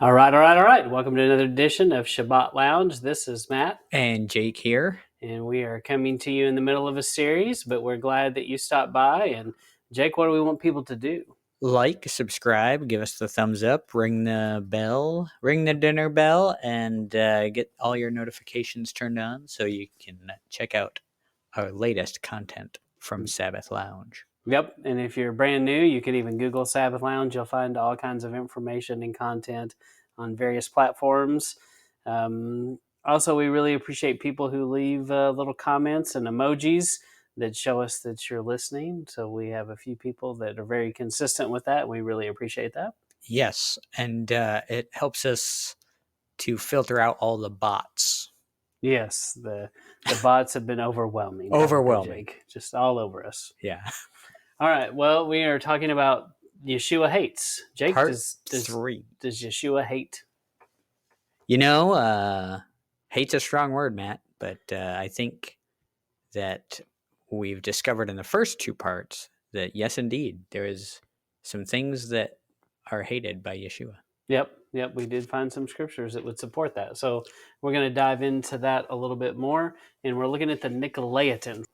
All right. Welcome to another edition of Shabbat Lounge. This is Matt, And Jake here. and we are coming to you in the middle of a series, but we're glad that you stopped by. And Jake, what do we want people to do? Like, subscribe, give us the thumbs up, ring the bell, ring the dinner bell, and get all your notifications turned on so you can check out our latest content from Sabbath Lounge. Yep. And if you're brand new, you can even Google Sabbath Lounge. You'll find all kinds of information and content on various platforms. Also, we really appreciate people who leave little comments and emojis that show us that you're listening. So we have a few people that are very consistent with that. We really appreciate that. Yes, and it helps us to filter out all the bots. Yes, the bots have been overwhelming. Overwhelming. Jake, just all over us. Yeah. All right. Well, we are talking about Yeshua Hates. Jake, Part does 3. Yeshua hate? You know, hate's a strong word, Matt, but I think that we've discovered in the first 2 parts that yes, indeed, there is some things that are hated by Yeshua. Yep. We did find some scriptures that would support that. So we're going to dive into that a little bit more, and we're looking at the Nicolaitans.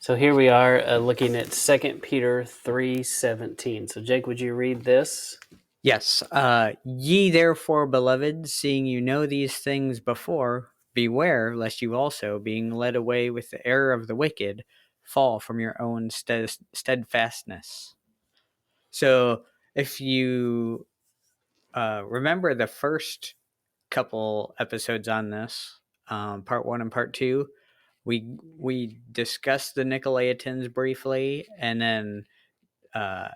So here we are looking at 2 Peter 3:17. So Jake, would you read this? Yes. Ye therefore, beloved, seeing you know these things before, beware lest you also, being led away with the error of the wicked, fall from your own steadfastness. So if you remember the first couple episodes on this, part 1 and part 2, we discussed the Nicolaitans briefly, and then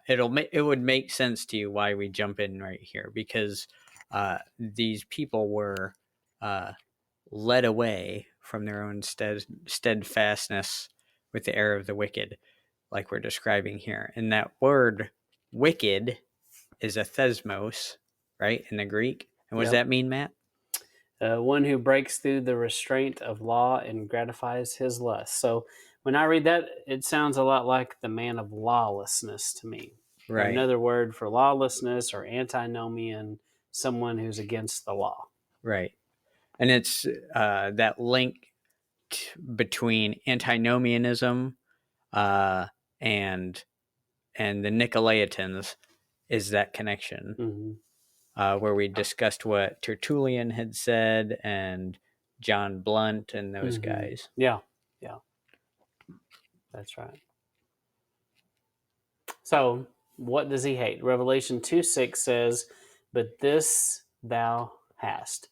it would make sense to you why we jump in right here, because these people were led away from their own steadfastness with the error of the wicked, like we're describing here. And that word wicked is a thesmos, right, in the Greek. And what does that mean, Matt? One who breaks through the restraint of law and gratifies his lust. So when I read that, it sounds a lot like the man of lawlessness to me. Right. Another word for lawlessness or antinomian, someone who's against the law. Right. And it's that link between antinomianism and the Nicolaitans is that connection. Mm-hmm. Where we discussed what Tertullian had said and John Blunt and those guys. Yeah. That's right. So what does he hate? Revelation 2:6 says, but this thou hast,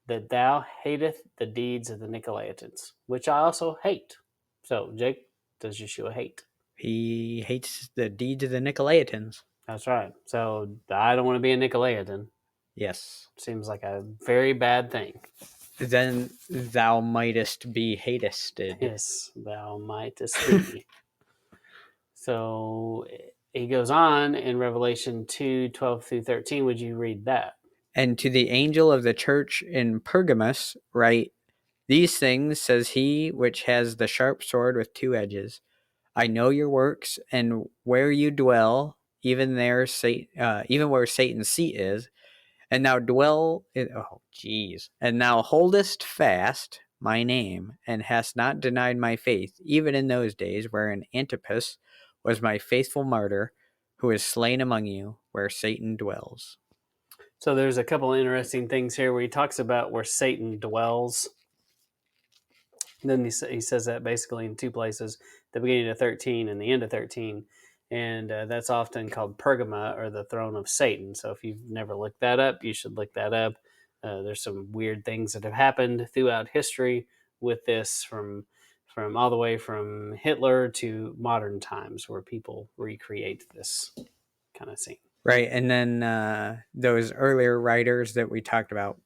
that thou hateth the deeds of the Nicolaitans, which I also hate. So, Jake, does Yeshua hate? He hates the deeds of the Nicolaitans. That's right. So I don't want to be a Nicolaitan. Yes. Seems like a very bad thing. Then thou mightest be hatested. Yes, thou mightest be. So he goes on in Revelation 2:12 through 13. Would you read that? And to the angel of the church in Pergamos write, these things says he which has the sharp sword with 2 edges. I know your works, and where you dwell, even where Satan's seat is, and thou and thou holdest fast my name, and hast not denied my faith, even in those days wherein Antipas was my faithful martyr, who is slain among you, where Satan dwells. So there's a couple of interesting things here where he talks about where Satan dwells. And then he says that basically in 2 places, the beginning of 13 and the end of 13. And that's often called Pergama, or the throne of Satan. So if you've never looked that up, you should look that up. There's some weird things that have happened throughout history with this, from all the way from Hitler to modern times, where people recreate this kind of scene. Right, and then those earlier writers that we talked about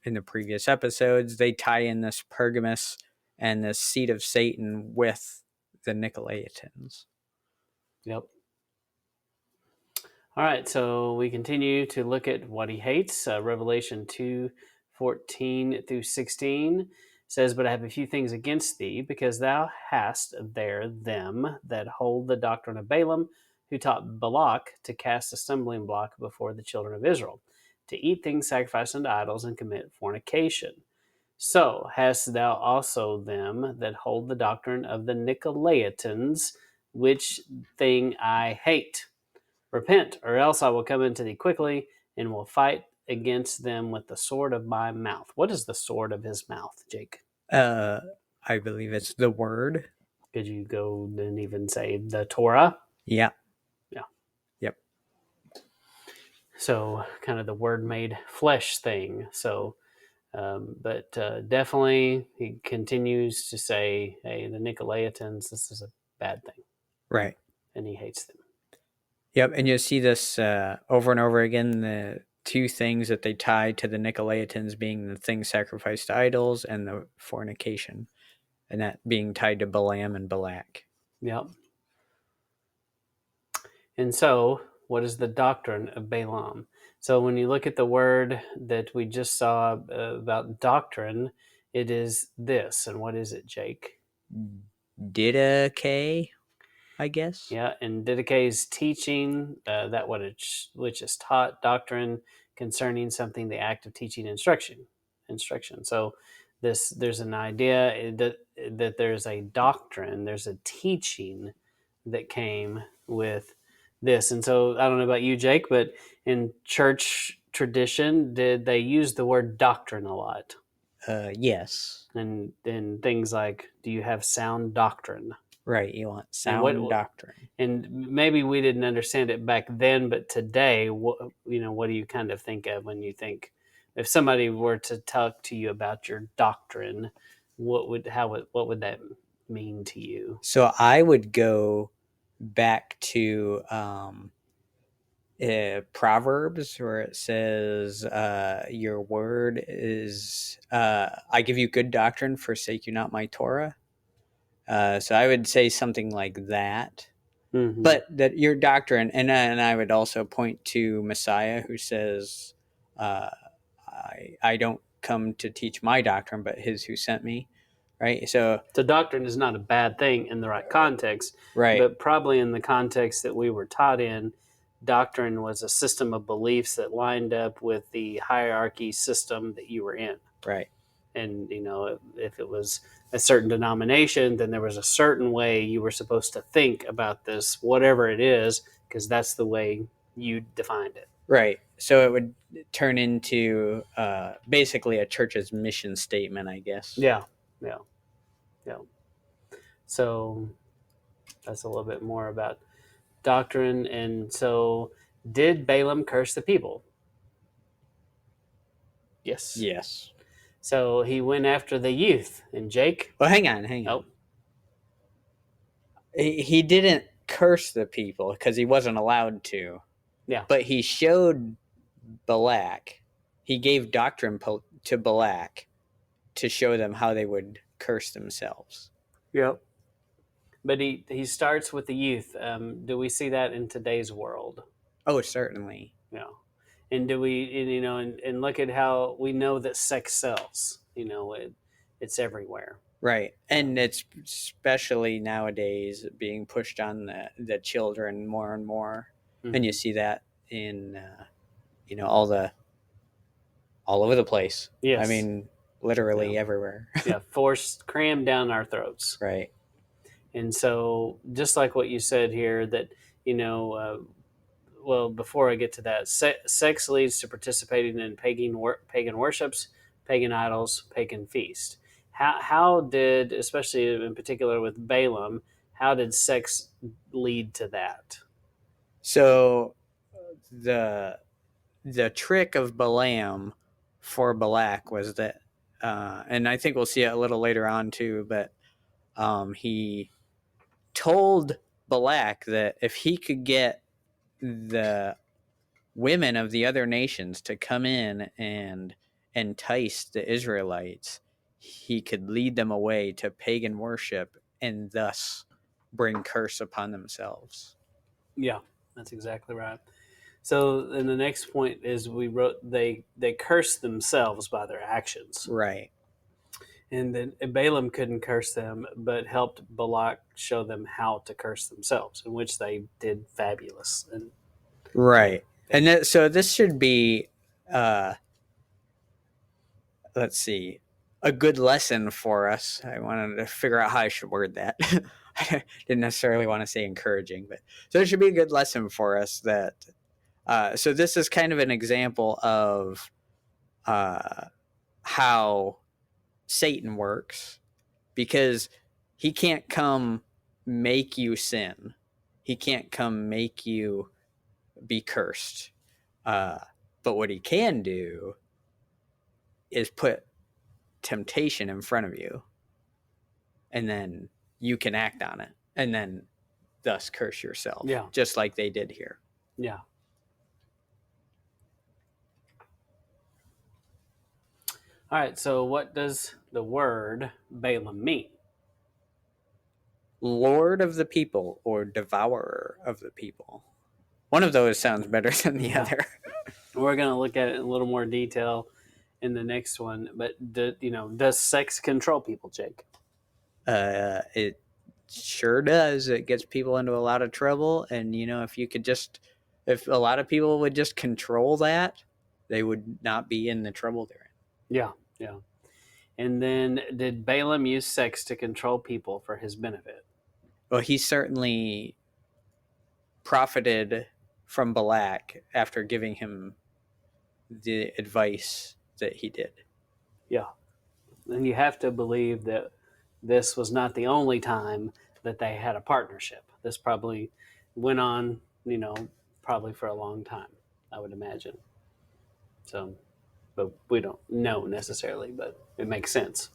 in the previous episodes, they tie in this Pergamos and the seat of Satan with the Nicolaitans. Yep. All right, so we continue to look at what he hates. Revelation 2:14 through 16 says, but I have a few things against thee, because thou hast there them that hold the doctrine of Balaam, who taught Balak to cast a stumbling block before the children of Israel, to eat things sacrificed unto idols and commit fornication. So hast thou also them that hold the doctrine of the Nicolaitans, which thing I hate. Repent, or else I will come into thee quickly, and will fight against them with the sword of my mouth. What is the sword of his mouth, Jake? I believe it's the word. Could you go and even say the Torah? Yeah. Yeah. Yep. So kind of the word made flesh thing. So, but definitely he continues to say, hey, the Nicolaitans, this is a bad thing. Right. And he hates them. Yep. And you'll see this over and over again. The two things that they tie to the Nicolaitans being the things sacrificed to idols and the fornication, and that being tied to Balaam and Balak. Yep. And so, what is the doctrine of Balaam? So, when you look at the word that we just saw about doctrine, it is this. And what is it, Jake? Didache, I guess. Yeah, and Didache's teaching, that which is taught, doctrine concerning something, the act of teaching, instruction. So, there's an idea that there's a doctrine, there's a teaching that came with this. And so I don't know about you, Jake, but in church tradition, did they use the word doctrine a lot? Yes. And things like, do you have sound doctrine? Right. You want And sound doctrine. and maybe we didn't understand it back then, but today, what do you kind of think of when you think, if somebody were to talk to you about your doctrine, what would that mean to you? So I would go back to Proverbs, where it says, "Your word is I give you good doctrine, forsake you not my Torah." So I would say something like that. Mm-hmm. But that your doctrine, and I would also point to Messiah, who says, "I don't come to teach my doctrine, but his who sent me." Right. So doctrine is not a bad thing in the right context, right. but probably in the context that we were taught in, doctrine was a system of beliefs that lined up with the hierarchy system that you were in. Right. And if it was a certain denomination, then there was a certain way you were supposed to think about this, whatever it is, because that's the way you defined it. Right. So it would turn into basically a church's mission statement, I guess. Yeah. So that's a little bit more about doctrine. And so, did Balaam curse the people? Yes. Yes. So he went after the youth. And Jake? Well, hang on. Oh, He didn't curse the people because he wasn't allowed to. yeah. But he showed Balak. He gave doctrine to Balak to show them how they would curse themselves. Yep. But he starts with the youth. Do we see that in today's world? Oh, certainly. Yeah. And do we, and look at how we know that sex sells. It's everywhere. Right. And it's especially nowadays being pushed on the children more and more. Mm-hmm. And you see that in, all over the place. Yes. I mean, literally everywhere. Yeah. Forced, crammed down our throats. Right. And so, just like what you said here, that, well, before I get to that, sex leads to participating in pagan worships, pagan idols, pagan feast. How did, especially in particular with Balaam, how did sex lead to that? So the trick of Balaam for Balak was that, and I think we'll see it a little later on too, but he told Balak that if he could get the women of the other nations to come in and entice the Israelites, he could lead them away to pagan worship and thus bring curse upon themselves. Yeah, that's exactly right. So, and the next point is we wrote they curse themselves by their actions. Right. And then Balaam couldn't curse them, but helped Balak show them how to curse themselves, in which they did fabulous. And right. And so this should be let's see, a good lesson for us. I wanted to figure out how I should word that. I didn't necessarily want to say encouraging, but so it should be a good lesson for us that. So this is kind of an example of how Satan works, because he can't come make you sin. He can't come make you be cursed. But what he can do is put temptation in front of you, and then you can act on it, and then thus curse yourself. Yeah. Just like they did here. Yeah. All right, so what does the word Balaam mean? Lord of the people or devourer of the people. One of those sounds better than the other. We're going to look at it in a little more detail in the next one. But does sex control people, Jake? It sure does. It gets people into a lot of trouble, and if a lot of people would just control that, they would not be in the trouble they're in. Yeah. And then, did Balaam use sex to control people for his benefit? Well, he certainly profited from Balak after giving him the advice that he did. Yeah. And you have to believe that this was not the only time that they had a partnership. This probably went on, probably for a long time, I would imagine. So, but we don't know necessarily, but it makes sense.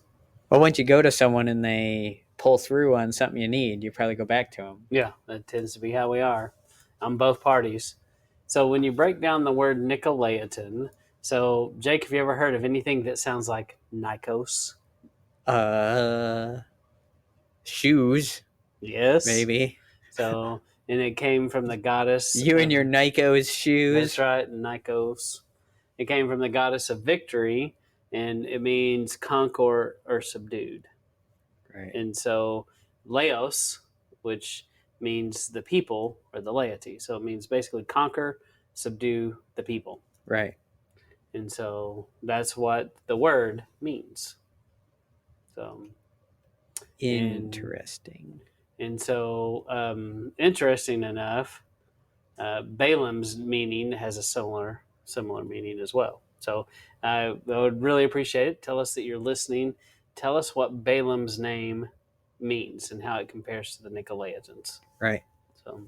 Well, once you go to someone and they pull through on something you need, you probably go back to them. Yeah, that tends to be how we are on both parties. So when you break down the word Nicolaitan, so Jake, have you ever heard of anything that sounds like Nikos? Shoes. Yes. Maybe. So, and it came from the goddess. You and your Nikos shoes. That's right, Nikos. It came from the goddess of victory, and it means conquer or subdued. Right. And so Laos, which means the people or the laity. So it means basically conquer, subdue the people. Right. And so that's what the word means. So interesting. And so interesting enough, Balaam's meaning has a similar meaning as well. So I would really appreciate it. Tell us that you're listening. Tell us what Balaam's name means and how it compares to the Nicolaitans. Right. So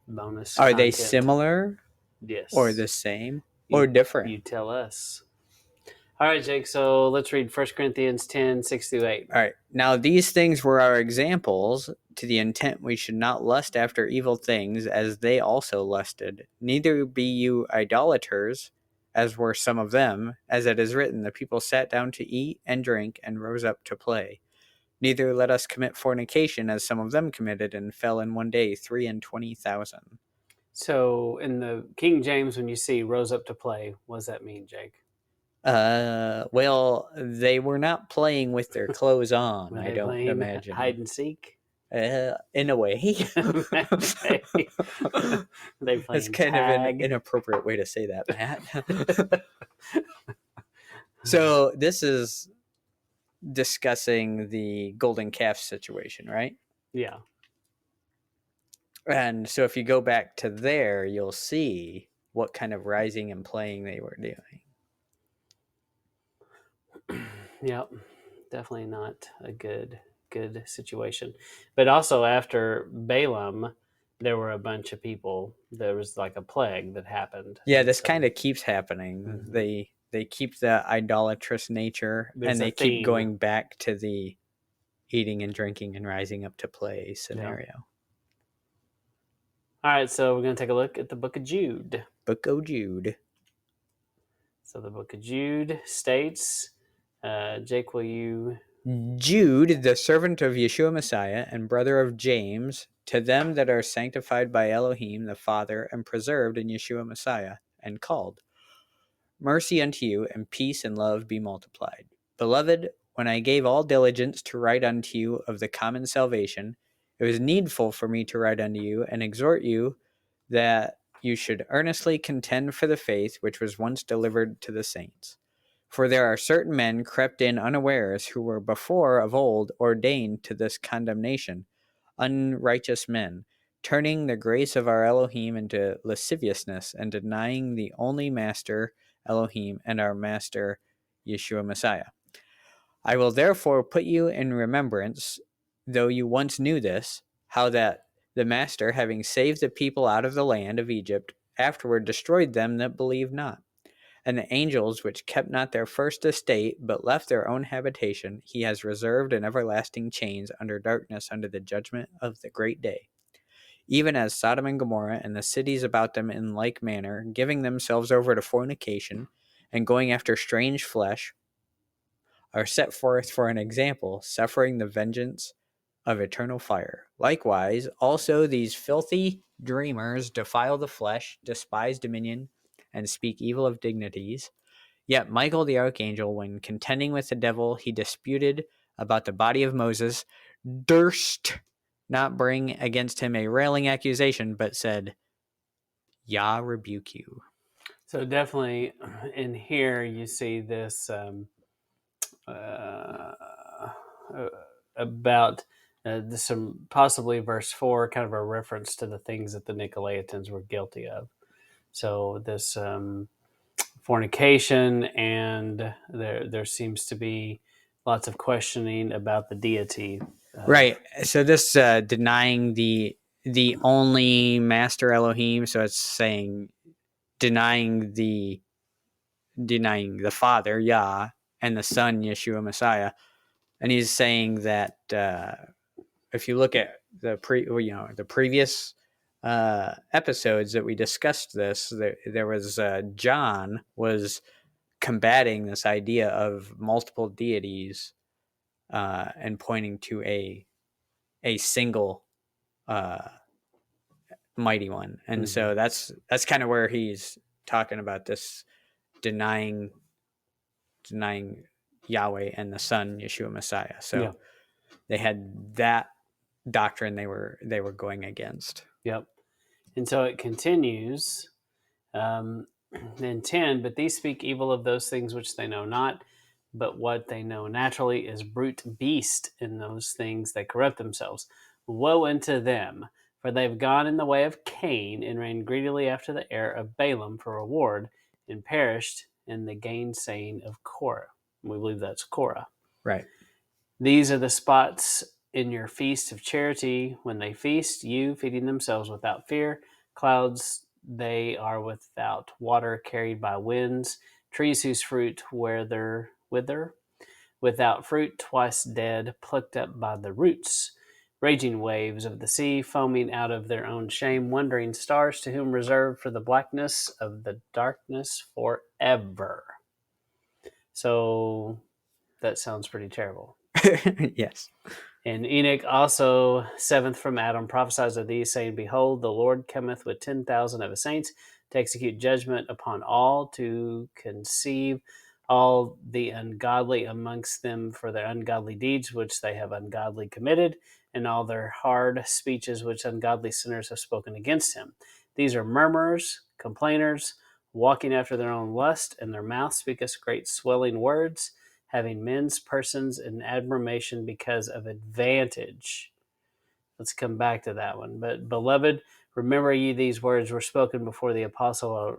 bonus. Are they similar? Yes. Or the same? Or different? You tell us. All right, Jake, so let's read 1 Corinthians 10, 6-8. All right. Now these things were our examples, to the intent we should not lust after evil things, as they also lusted. Neither be you idolaters, as were some of them, as it is written, the people sat down to eat and drink, and rose up to play. Neither let us commit fornication, as some of them committed, and fell in one day 23,000. So in the King James, when you see rose up to play, what does that mean, Jake? Well, they were not playing with their clothes on, I don't imagine. Hide and seek? In a way. They play That's kind of an inappropriate way to say that, Matt. So this is discussing the golden calf situation, right? Yeah. And so if you go back to there, you'll see what kind of rising and playing they were doing. Yep, definitely not a good situation. But also after Balaam, there were a bunch of people. There was like a plague that happened. Yeah, this kind of keeps happening. Mm-hmm. They keep the idolatrous nature, and they keep going back to the eating and drinking and rising up to play scenario. Yeah. All right, so we're going to take a look at the book of Jude. Book of Jude. So the book of Jude states, Jake, will you... Jude, the servant of Yeshua Messiah and brother of James, to them that are sanctified by Elohim the Father and preserved in Yeshua Messiah and called. Mercy unto you, and peace and love be multiplied. Beloved, when I gave all diligence to write unto you of the common salvation, it was needful for me to write unto you and exhort you that you should earnestly contend for the faith which was once delivered to the saints. For there are certain men crept in unawares, who were before of old ordained to this condemnation, unrighteous men, turning the grace of our Elohim into lasciviousness, and denying the only Master Elohim and our Master Yeshua Messiah. I will therefore put you in remembrance, though you once knew this, how that the Master, having saved the people out of the land of Egypt, afterward destroyed them that believed not. And the angels which kept not their first estate, but left their own habitation, he has reserved in everlasting chains under darkness, under the judgment of the great day. Even as Sodom and Gomorrah and the cities about them in like manner, giving themselves over to fornication, and going after strange flesh, are set forth for an example, suffering the vengeance of eternal fire. Likewise, also these filthy dreamers defile the flesh, despise dominion, and speak evil of dignities. Yet Michael the archangel, when contending with the devil, he disputed about the body of Moses, durst not bring against him a railing accusation, but said, Yah rebuke you. So definitely in here you see this about some possibly verse 4, kind of a reference to the things that the Nicolaitans were guilty of. So this fornication, and there seems to be lots of questioning about the deity. Right. So this denying the only Master Elohim, so it's saying denying the Father Yah and the Son Yeshua Messiah, and he's saying that if you look at the previous episodes that we discussed this, there was John was combating this idea of multiple deities and pointing to a single mighty one, and so that's kind of where he's talking about this denying Yahweh and the Son Yeshua Messiah. So they had that doctrine they were going against. Yep. And so it continues in 10, but these speak evil of those things which they know not, but what they know naturally is brute beast in those things that corrupt themselves. Woe unto them, for they have gone in the way of Cain, and ran greedily after the heir of Balaam for reward, and perished in the gainsaying of Korah. We believe that's Korah. Right. These are the spots in your feast of charity, when they feast, you feeding themselves without fear. Clouds they are without water, carried by winds. Trees whose fruit wither, without fruit, twice dead, plucked up by the roots. Raging waves of the sea, foaming out of their own shame. Wandering stars, to whom reserved for the blackness of the darkness forever. So that sounds pretty terrible. Yes. And Enoch also, seventh from Adam, prophesies of these, saying, Behold, the Lord cometh with 10,000 of his saints to execute judgment upon all, to conceive all the ungodly amongst them for their ungodly deeds which they have ungodly committed, and all their hard speeches which ungodly sinners have spoken against him. These are murmurers, complainers, walking after their own lust, and their mouth speaketh great swelling words, having men's persons in admiration because of advantage. Let's come back to that one. But, beloved, remember ye these words were spoken before the apostle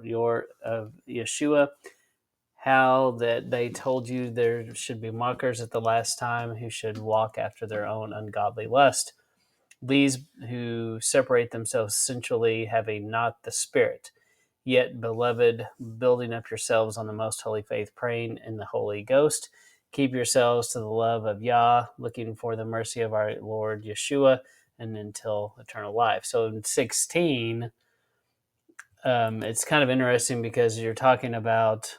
of Yeshua, how that they told you there should be mockers at the last time, who should walk after their own ungodly lust. These who separate themselves sensually, having not the Spirit. Yet, beloved, building up yourselves on the most holy faith, praying in the Holy Ghost. Keep yourselves to the love of Yah, looking for the mercy of our Lord Yeshua, and until eternal life. So in 16, it's kind of interesting because you're talking about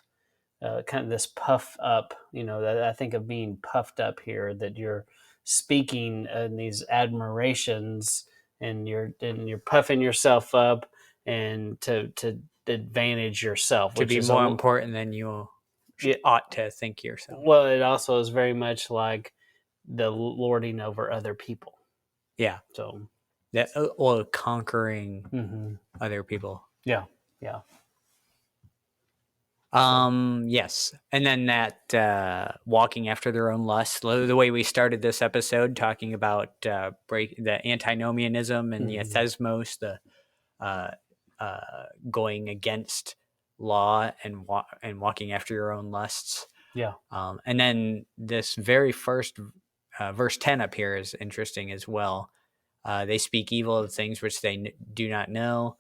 kind of this puff up, that I think of being puffed up here, that you're speaking in these admirations, and you're puffing yourself up, and to advantage yourself, To which be is more important than you ought to think yourself. Well, it also is very much like the lording over other people. Yeah. So that, or conquering other people. Yeah. Yeah. Yes. And then that walking after their own lusts, the way we started this episode talking about the antinomianism and the athesmos, the going against law and walking after your own lusts. Yeah. And then this very first verse 10 up here is interesting as well. They speak evil of things which they do not know,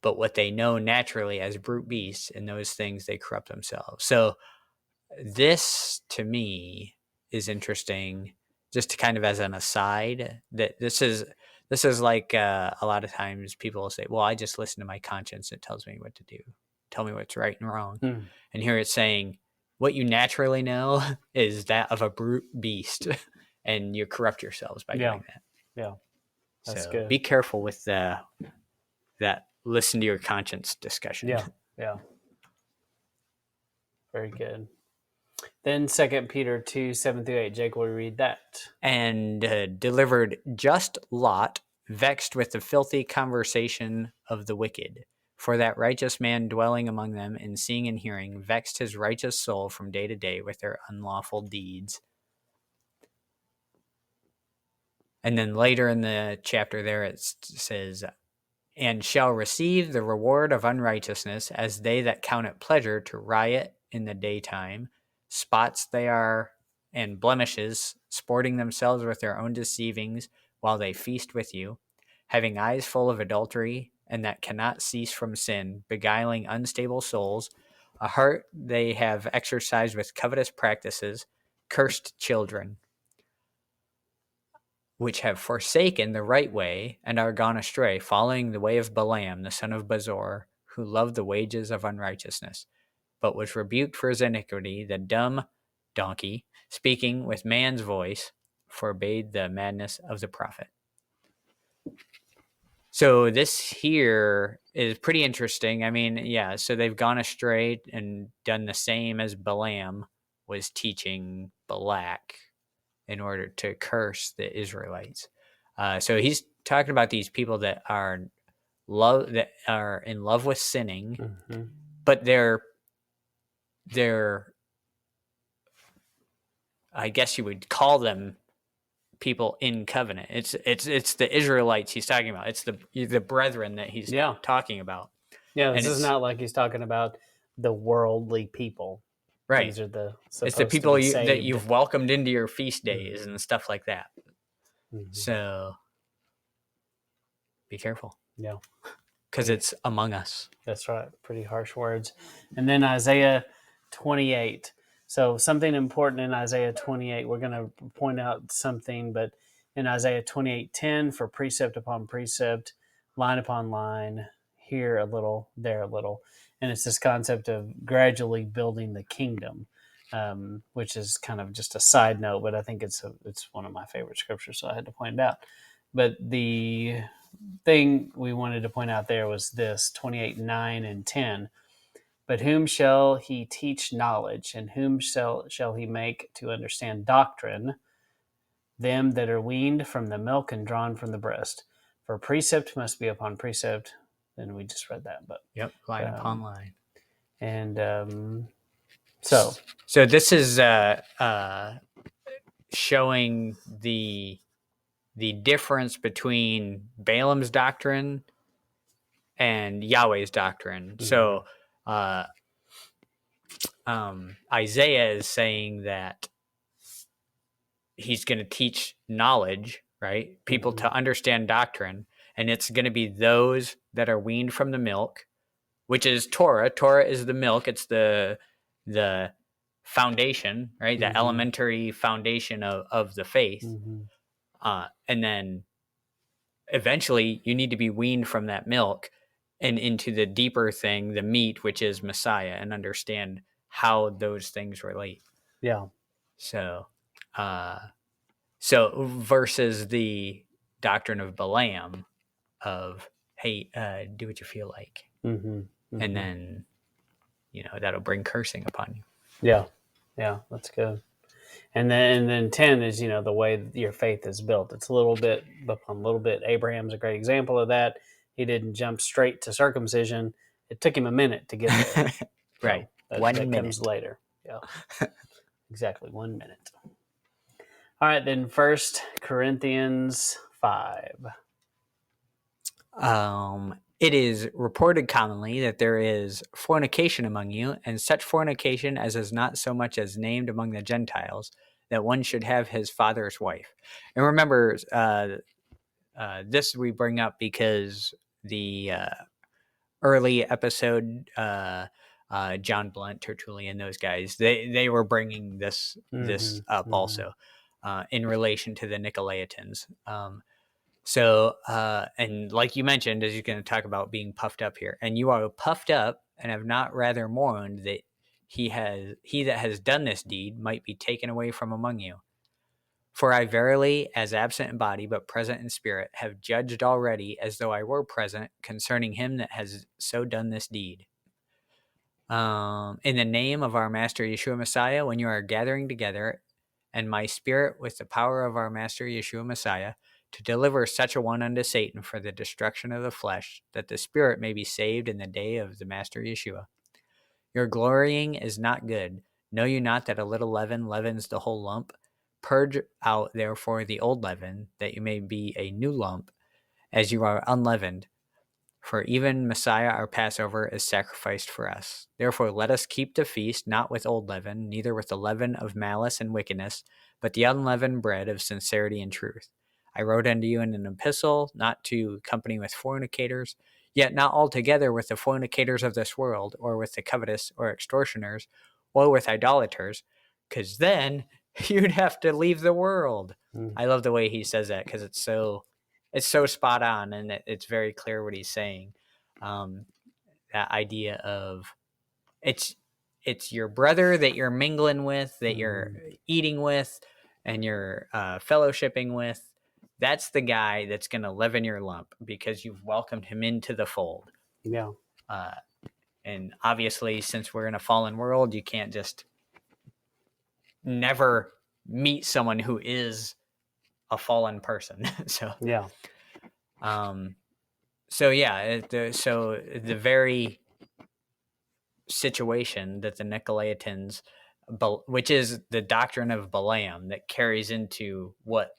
but what they know naturally as brute beasts, in those things they corrupt themselves. So this, to me, is interesting, just to kind of as an aside, that this is like a lot of times people will say, well, I just listen to my conscience. It tells me what to do. Tell me what's right and wrong. And here it's saying what you naturally know is that of a brute beast, and you corrupt yourselves by doing that. Yeah. That's So good. be careful with that listen to your conscience discussion. Yeah. Yeah. Very good. Then 2 Peter 2, 7-8. Jake, will read that? And delivered just Lot, vexed with the filthy conversation of the wicked. For that righteous man dwelling among them in seeing and hearing vexed his righteous soul from day to day with their unlawful deeds. And then later in the chapter there it says, and shall receive the reward of unrighteousness as they that count it pleasure to riot in the daytime. Spots they are and blemishes, sporting themselves with their own deceivings while they feast with you, having eyes full of adultery, and that cannot cease from sin, beguiling unstable souls, a heart they have exercised with covetous practices, cursed children, which have forsaken the right way and are gone astray, following the way of Balaam, the son of Bezor, who loved the wages of unrighteousness, but was rebuked for his iniquity. The dumb donkey, speaking with man's voice, forbade the madness of the prophet. So this here is pretty interesting. I mean, yeah, so they've gone astray and done the same as Balaam was teaching Balak in order to curse the Israelites. So he's talking about these people that are in love with sinning, but they're I guess you would call them people in covenant. It's the Israelites he's talking about. It's the brethren that he's talking about. Yeah, this is not like he's talking about the worldly people. Right. These are it's the people that you've welcomed into your feast days and stuff like that. So be careful. Yeah. Because it's among us. That's right. Pretty harsh words. And then Isaiah 28. So something important in Isaiah 28, we're going to point out something, but in Isaiah 28:10, for precept upon precept, line upon line, here a little, there a little. And it's this concept of gradually building the kingdom, which is kind of just a side note, but I think it's one of my favorite scriptures, so I had to point it out. But the thing we wanted to point out there was this 28:9 and 10. But whom shall he teach knowledge, and whom shall he make to understand doctrine? Them that are weaned from the milk and drawn from the breast. For precept must be upon precept. Then we just read that, but line upon line. And so this is showing the difference between Balaam's doctrine and Yahweh's doctrine. So Isaiah is saying that he's going to teach knowledge, right? People to understand doctrine, and it's going to be those that are weaned from the milk, which is Torah. Torah is the milk. It's the foundation, right? The elementary foundation of the faith. And then eventually you need to be weaned from that milk and into the deeper thing, the meat, which is Messiah, and understand how those things relate. Yeah. So versus the doctrine of Balaam of, hey, do what you feel like. And then, that'll bring cursing upon you. Yeah. Yeah, that's good. And then 10 is, the way your faith is built. It's a little bit upon little bit. Abraham's a great example of that. he didn't jump straight to circumcision. It took him a minute to get there. Right. So 1 that minute. comes later. Yeah. Exactly. 1 minute. All right, then 1 Corinthians 5. It is reported commonly that there is fornication among you, and such fornication as is not so much as named among the Gentiles, that one should have his father's wife. And remember, this we bring up because the early episode, John Blunt, Tertullian, those guys, they were bringing this up also in relation to the Nicolaitans. So, and like you mentioned, as you're going to talk about being puffed up here, and you are puffed up and have not rather mourned that he that has done this deed might be taken away from among you. For I verily, as absent in body, but present in spirit, have judged already, as though I were present, concerning him that has so done this deed. In the name of our Master Yeshua Messiah, when you are gathering together, and my spirit with the power of our Master Yeshua Messiah, to deliver such a one unto Satan for the destruction of the flesh, that the spirit may be saved in the day of the Master Yeshua. Your glorying is not good. Know you not that a little leaven leavens the whole lump? Purge out therefore the old leaven, that you may be a new lump, as you are unleavened. For even Messiah our Passover is sacrificed for us. Therefore let us keep the feast, not with old leaven, neither with the leaven of malice and wickedness, but the unleavened bread of sincerity and truth. I wrote unto you in an epistle, not to company with fornicators, yet not altogether with the fornicators of this world, or with the covetous, or extortioners, or with idolaters, because then you'd have to leave the world. I love the way he says that, because it's so spot on, and it's very clear what he's saying. That idea of it's your brother that you're mingling with, that you're eating with, and you're fellowshipping with. That's the guy that's going to leaven your lump because you've welcomed him into the fold. Yeah. And obviously, since we're in a fallen world, you can't just never meet someone who is a fallen person. So Yeah. So yeah, the very situation that the Nicolaitans, which is the doctrine of Balaam that carries into what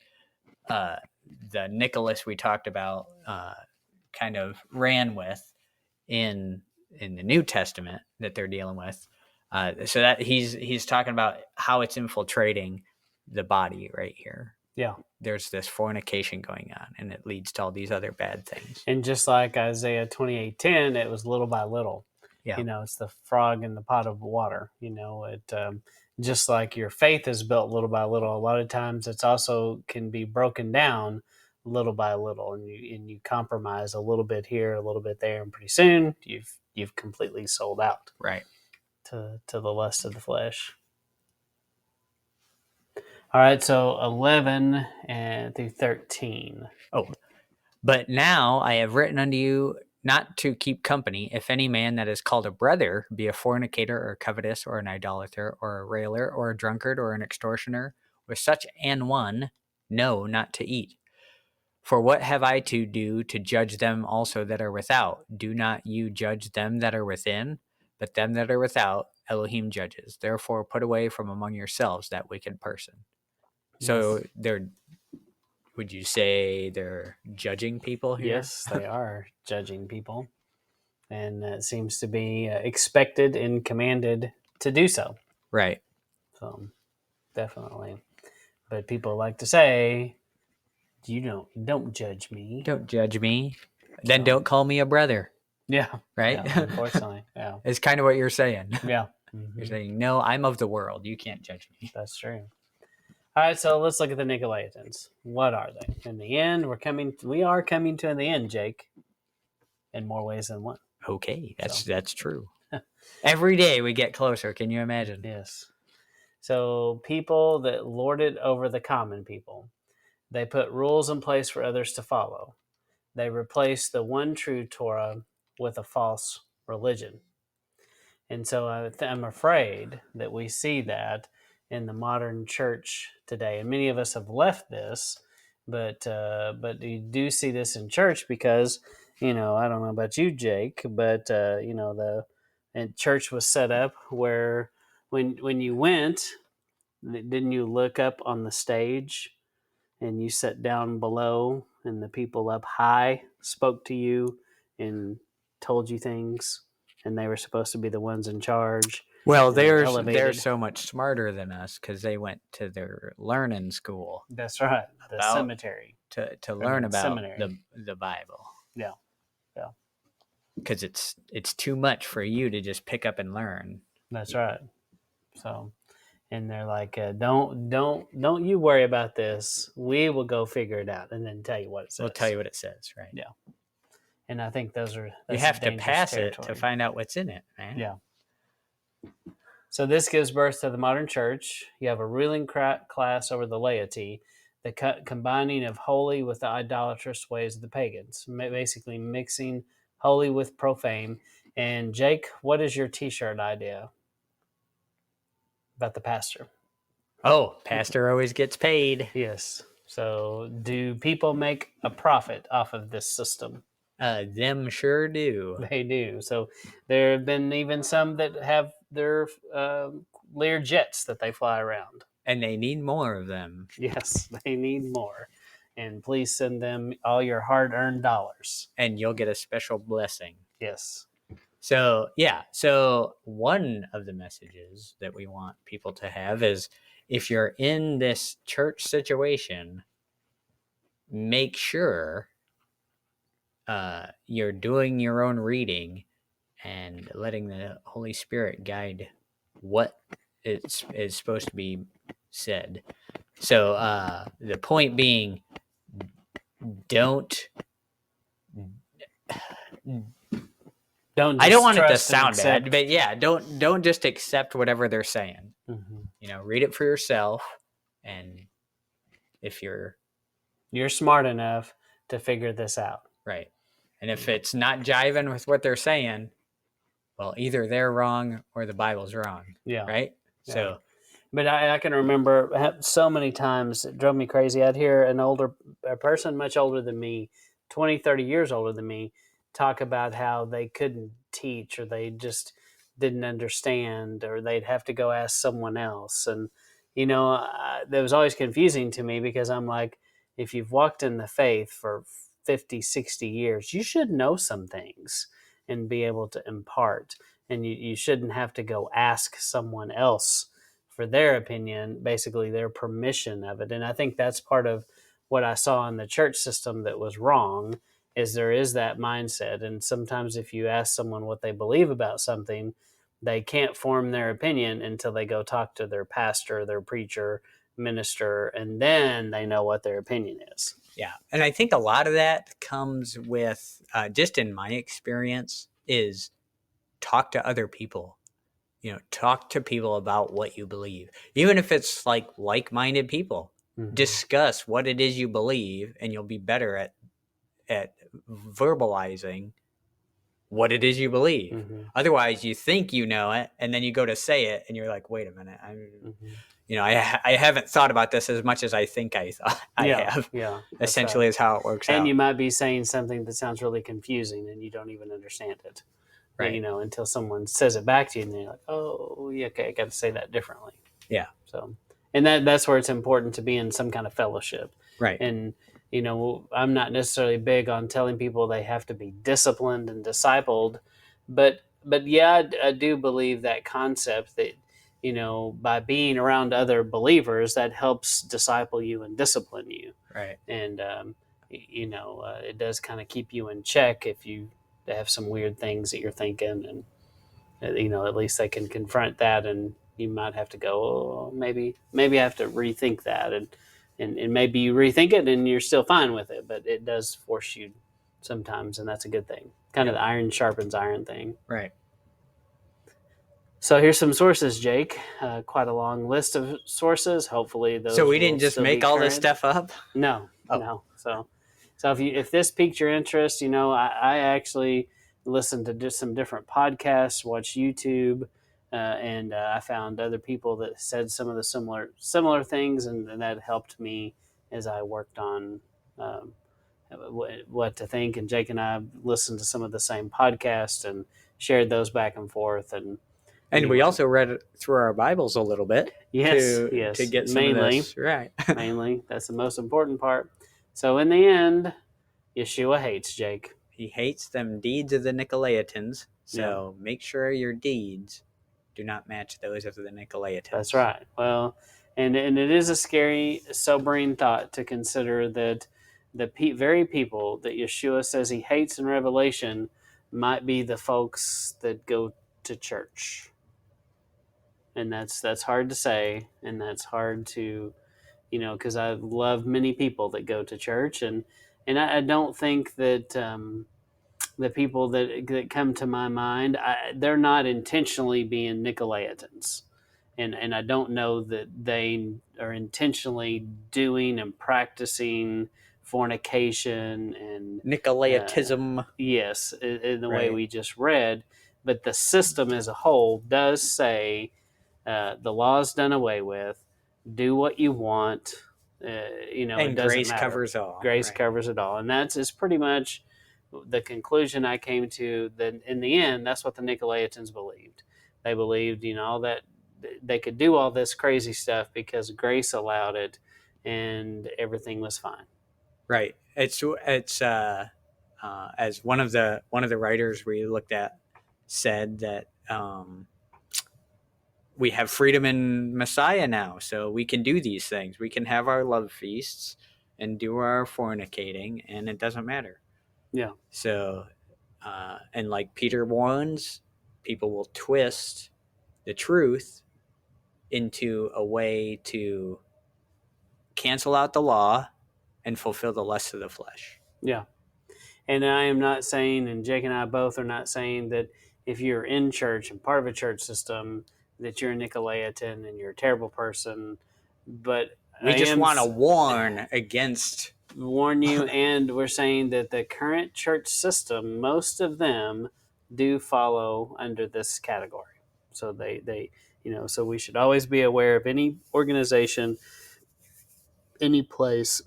the Nicholas we talked about kind of ran with in the New Testament that they're dealing with. So that he's talking about how it's infiltrating the body right here. Yeah. There's this fornication going on, and it leads to all these other bad things. And just like Isaiah 28:10, it was little by little. Yeah. It's the frog in the pot of water. It just like your faith is built little by little. A lot of times, it's also can be broken down little by little, and you compromise a little bit here, a little bit there, and pretty soon you've completely sold out. Right. To the lust of the flesh. All right, so 11 through 13. Oh, but now I have written unto you not to keep company, if any man that is called a brother be a fornicator, or covetous, or an idolater, or a railer, or a drunkard, or an extortioner, with such an one, no, not to eat. For what have I to do to judge them also that are without? Do not you judge them that are within? But them that are without, Elohim judges. Therefore put away from among yourselves that wicked person. So would you say they're judging people here? Yes, they are judging people. And it seems to be expected and commanded to do so. Right. So, definitely. But people like to say, don't judge me. Don't judge me. Then don't call me a brother. Yeah. Right? Yeah, unfortunately. Yeah. It's kind of what you're saying. Yeah. You're saying, no, I'm of the world. You can't judge me. That's true. All right, so let's look at the Nicolaitans. What are they? In the end, we are coming to the end, Jake, in more ways than one. Okay, that's true. Every day we get closer. Can you imagine? Yes. So people that lord it over the common people. They put rules in place for others to follow. They replace the one true Torah with a false religion. And so I'm afraid that we see that in the modern church today. And many of us have left this, but you do see this in church because I don't know about you, Jake, but and church was set up where when you went, didn't you look up on the stage and you sat down below, and the people up high spoke to you and told you things, and they were supposed to be the ones in charge. Well, And they're they're elevated. so much smarter than us because they went to their learning school. That's right, the cemetery to learn about seminary. the Bible. Yeah. Because it's too much for you to just pick up and learn. That's right. So, and they're like, don't you worry about this. We will go figure it out and then tell you what it says. We'll tell you what it says, right? Yeah. And I think that's you have to pass territory. it to find out what's in it, man. Yeah. So this gives birth to the modern church. You have a ruling class over the laity, the combining of holy with the idolatrous ways of the pagans, basically mixing holy with profane. And Jake, what is your T-shirt idea about the pastor? Oh, pastor always gets paid. Yes. So do people make a profit off of this system? Them sure do. They do. So there have been even some that have their Lear jets that they fly around. And they need more of them. Yes, they need more. And please send them all your hard-earned dollars. And you'll get a special blessing. Yes. So, yeah. So one of the messages that we want people to have is if you're in this church situation, make sure you're doing your own reading and letting the Holy Spirit guide what is supposed to be said. So the point being, don't I don't want it to sound bad, but yeah, don't just accept whatever they're saying. Mm-hmm. Read it for yourself, and if you're smart enough to figure this out, right, and if it's not jiving with what they're saying, well, either they're wrong or the Bible's wrong. Yeah. Right. Yeah. So, but I can remember so many times it drove me crazy. I'd hear a person much older than me, 20, 30 years older than me, talk about how they couldn't teach or they just didn't understand or they'd have to go ask someone else. And, that was always confusing to me because I'm like, if you've walked in the faith for 50, 60 years, you should know some things and be able to impart. And you shouldn't have to go ask someone else for their opinion, basically their permission of it. And I think that's part of what I saw in the church system that was wrong, is there is that mindset. And sometimes if you ask someone what they believe about something, they can't form their opinion until they go talk to their pastor, their preacher, minister, and then they know what their opinion is. Yeah. And I think a lot of that comes with, just in my experience, is talk to other people. Talk to people about what you believe. Even if it's like-minded people. Mm-hmm. Discuss what it is you believe, and you'll be better at verbalizing what it is you believe. Mm-hmm. Otherwise, you think you know it, and then you go to say it, and you're like, wait a minute. I haven't thought about this as much as I think I have. Yeah, essentially is how it works out. And you might be saying something that sounds really confusing, and you don't even understand it. Right. Until someone says it back to you, and you're like, oh, yeah, okay, I got to say that differently. Yeah. So, and that's where it's important to be in some kind of fellowship. Right. And, I'm not necessarily big on telling people they have to be disciplined and discipled, but yeah, I do believe that concept that, by being around other believers, that helps disciple you and discipline you. Right. And, it does kind of keep you in check if you have some weird things that you're thinking, and at least they can confront that, and you might have to go, oh, maybe I have to rethink that, and maybe you rethink it and you're still fine with it, but it does force you sometimes, and that's a good thing. Kind of the iron sharpens iron thing. Right. So here's some sources, Jake. Quite a long list of sources. Hopefully those. So we didn't just make all this stuff up? No. So if this piqued your interest, I actually listened to just some different podcasts, watched YouTube, and I found other people that said some of the similar things, and that helped me as I worked on what to think. And Jake and I listened to some of the same podcasts and shared those back and forth. And we anyway. also read through our Bibles a little bit Yes, to get some of this right. Mainly, that's the most important part. So in the end, Yeshua hates, Jake. He hates them deeds of the Nicolaitans, so make sure your deeds do not match those of the Nicolaitans. That's right. Well, and it is a scary, sobering thought to consider that the very people that Yeshua says he hates in Revelation might be the folks that go to church. And that's hard to say, and that's hard to, because I love many people that go to church, and I don't think that the people that come to my mind, they're not intentionally being Nicolaitans, and I don't know that they are intentionally doing and practicing fornication and Nicolaitism. Yes, in the way we just read, but the system as a whole does say the law's done away with. Do what you want. And it doesn't grace matter. Covers all. Grace covers it all, and that's pretty much the conclusion I came to. That in the end, that's what the Nicolaitans believed. They believed, all that they could do all this crazy stuff because grace allowed it, and everything was fine. Right. It's as one of the writers we looked at said that we have freedom in Messiah now, so we can do these things. We can have our love feasts and do our fornicating, and it doesn't matter. Yeah. So, and like Peter warns, people will twist the truth into a way to cancel out the law and fulfill the lusts of the flesh. Yeah. And I am not saying, and Jake and I both are not saying that if you're in church and part of a church system, that you're a Nicolaitan and you're a terrible person. But we just want to warn you, and we're saying that the current church system, most of them do follow under this category. So they so we should always be aware of any organization, any place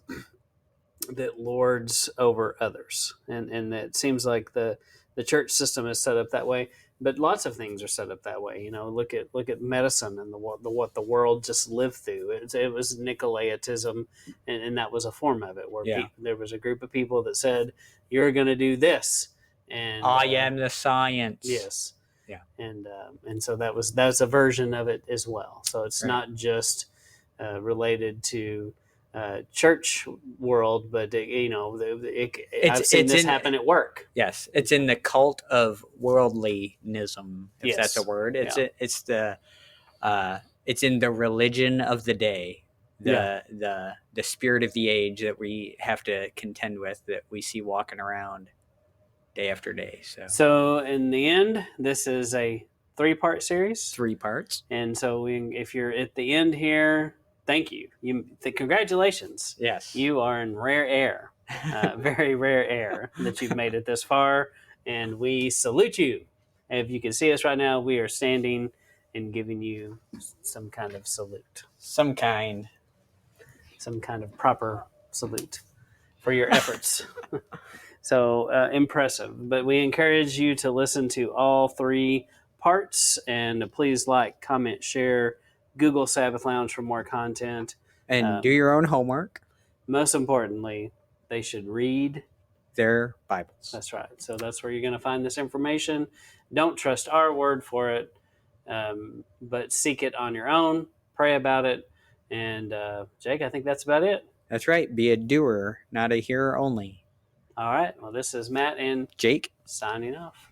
that lords over others, and it seems like the church system is set up that way. But lots of things are set up that way. Look at medicine and what the world just lived through. It was Nicolaitism, and that was a form of it where there was a group of people that said, "You're going to do this," and I am the science. Yes, yeah, and so that's a version of it as well. So it's not just related to church world, but I've seen this happen at work. Yes, it's in the cult of worldlyism, if that's a word. It's it's in the religion of the day, the spirit of the age that we have to contend with, that we see walking around day after day. So in the end, this is a 3-part series. 3 parts. And so if you're at the end here, thank you. Congratulations. Yes. You are in rare air, very rare air that you've made it this far, and we salute you. If you can see us right now, we are standing and giving you some kind of salute. Some kind of proper salute for your efforts. So impressive. But we encourage you to listen to all 3 parts, and please like, comment, share, Google Sabbath Lounge for more content. And do your own homework. Most importantly, they should read their Bibles. That's right. So that's where you're going to find this information. Don't trust our word for it, but seek it on your own. Pray about it. And Jake, I think that's about it. That's right. Be a doer, not a hearer only. All right. Well, this is Matt and Jake signing off.